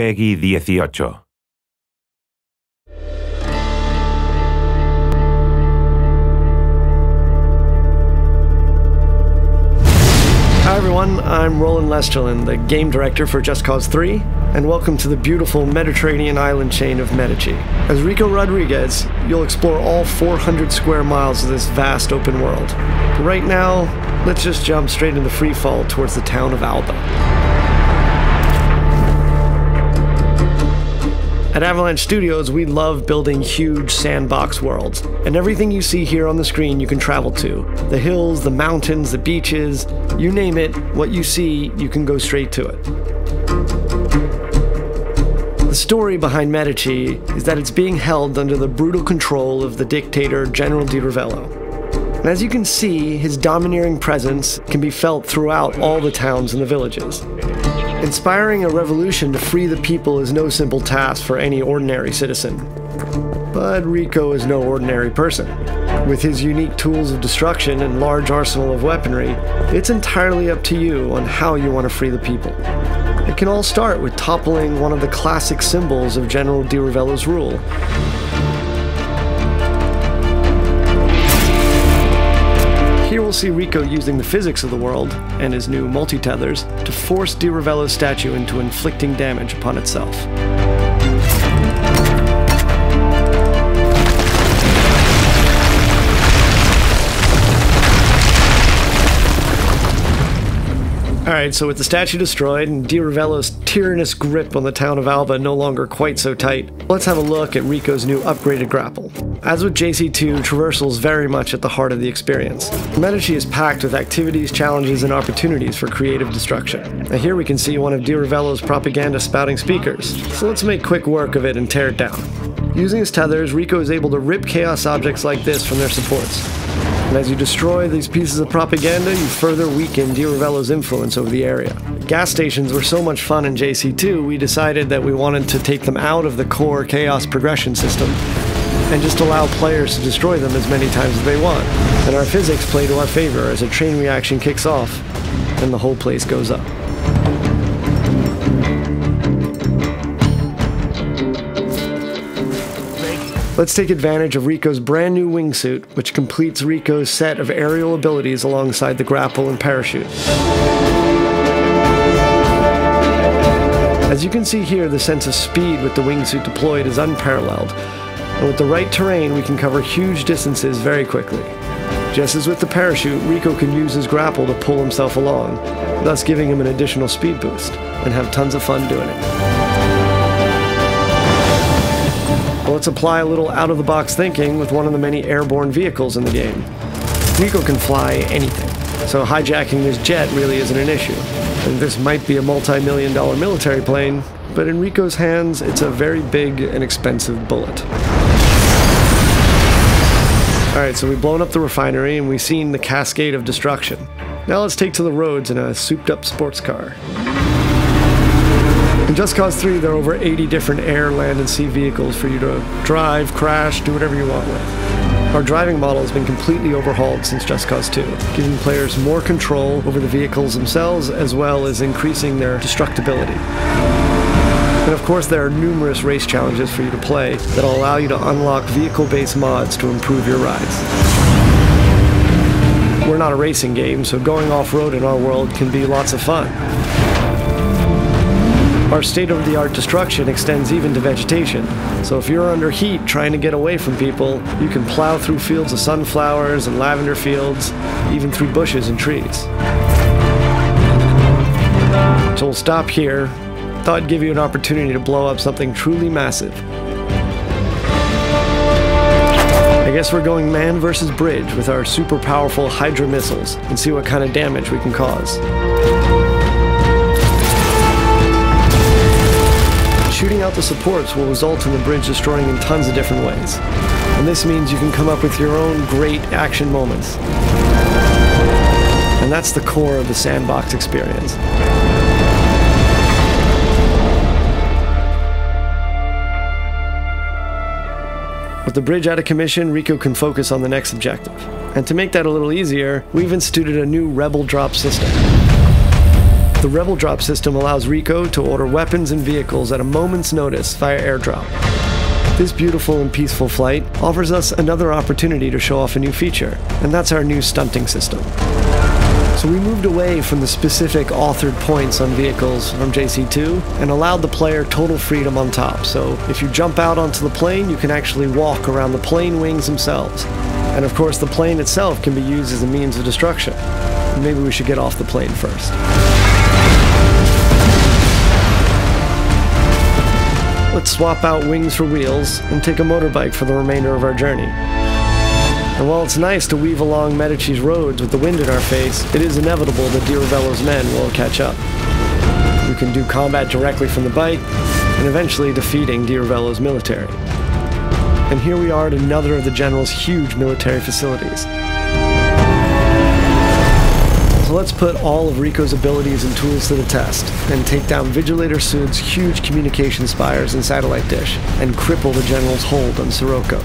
Peggy 18. Hi everyone, I'm Roland Lesterlin, the game director for Just Cause 3, and welcome to the beautiful Mediterranean island chain of Medici. As Rico Rodriguez, you'll explore all 400 square miles of this vast open world. But right now, let's just jump straight into free fall towards the town of Alba. At Avalanche Studios, we love building huge sandbox worlds, and everything you see here on the screen you can travel to. The hills, the mountains, the beaches, you name it, what you see, you can go straight to it. The story behind Medici is that it's being held under the brutal control of the dictator General Di Ravello. And as you can see, his domineering presence can be felt throughout all the towns and the villages. Inspiring a revolution to free the people is no simple task for any ordinary citizen. But Rico is no ordinary person. With his unique tools of destruction and large arsenal of weaponry, it's entirely up to you on how you want to free the people. It can all start with toppling one of the classic symbols of General Di Ravello's rule. Here we'll see Rico using the physics of the world, and his new multi-tethers, to force Di Ravello's statue into inflicting damage upon itself. Alright, so with the statue destroyed and Di Ravello's tyrannous grip on the town of Alba no longer quite so tight, let's have a look at Rico's new upgraded grapple. As with JC2, traversal is very much at the heart of the experience. Medici is packed with activities, challenges, and opportunities for creative destruction. Now here we can see one of Di Ravello's propaganda spouting speakers, so let's make quick work of it and tear it down. Using his tethers, Rico is able to rip chaos objects like this from their supports. And as you destroy these pieces of propaganda, you further weaken Di Ravello's influence over the area. Gas stations were so much fun in JC2, we decided that we wanted to take them out of the core chaos progression system and just allow players to destroy them as many times as they want. And our physics play to our favor as a chain reaction kicks off and the whole place goes up. Let's take advantage of Rico's brand new wingsuit, which completes Rico's set of aerial abilities alongside the grapple and parachute. As you can see here, the sense of speed with the wingsuit deployed is unparalleled, and with the right terrain we can cover huge distances very quickly. Just as with the parachute, Rico can use his grapple to pull himself along, thus giving him an additional speed boost, and have tons of fun doing it. Let's apply a little out-of-the-box thinking with one of the many airborne vehicles in the game. Rico can fly anything, so hijacking this jet really isn't an issue. And this might be a multi-million-dollar military plane, but in Rico's hands, it's a very big and expensive bullet. Alright, so we've blown up the refinery and we've seen the cascade of destruction. Now let's take to the roads in a souped-up sports car. In Just Cause 3, there are over 80 different air, land, and sea vehicles for you to drive, crash, do whatever you want with. Our driving model has been completely overhauled since Just Cause 2, giving players more control over the vehicles themselves, as well as increasing their destructibility. And of course, there are numerous race challenges for you to play that'll allow you to unlock vehicle-based mods to improve your rides. We're not a racing game, so going off-road in our world can be lots of fun. Our state-of-the-art destruction extends even to vegetation, so if you're under heat trying to get away from people, you can plow through fields of sunflowers and lavender fields, even through bushes and trees. So we'll stop here. Thought I'd give you an opportunity to blow up something truly massive. I guess we're going man versus bridge with our super powerful Hydra missiles and see what kind of damage we can cause. Shooting out the supports will result in the bridge destroying in tons of different ways. And this means you can come up with your own great action moments. And that's the core of the sandbox experience. With the bridge out of commission, Rico can focus on the next objective. And to make that a little easier, we've instituted a new rebel drop system. The Rebel Drop system allows Rico to order weapons and vehicles at a moment's notice via airdrop. This beautiful and peaceful flight offers us another opportunity to show off a new feature, and that's our new stunting system. So we moved away from the specific authored points on vehicles from JC2 and allowed the player total freedom on top. So if you jump out onto the plane, you can actually walk around the plane wings themselves. And of course, the plane itself can be used as a means of destruction. Maybe we should get off the plane first. Let's swap out wings for wheels and take a motorbike for the remainder of our journey. And while it's nice to weave along Medici's roads with the wind in our face, it is inevitable that Di Ravello's men will catch up. We can do combat directly from the bike, and eventually defeating Di Ravello's military. And here we are at another of the General's huge military facilities. So let's put all of Rico's abilities and tools to the test, and take down Vigilator Sud's huge communication spires and satellite dish, and cripple the General's hold on Sirocco.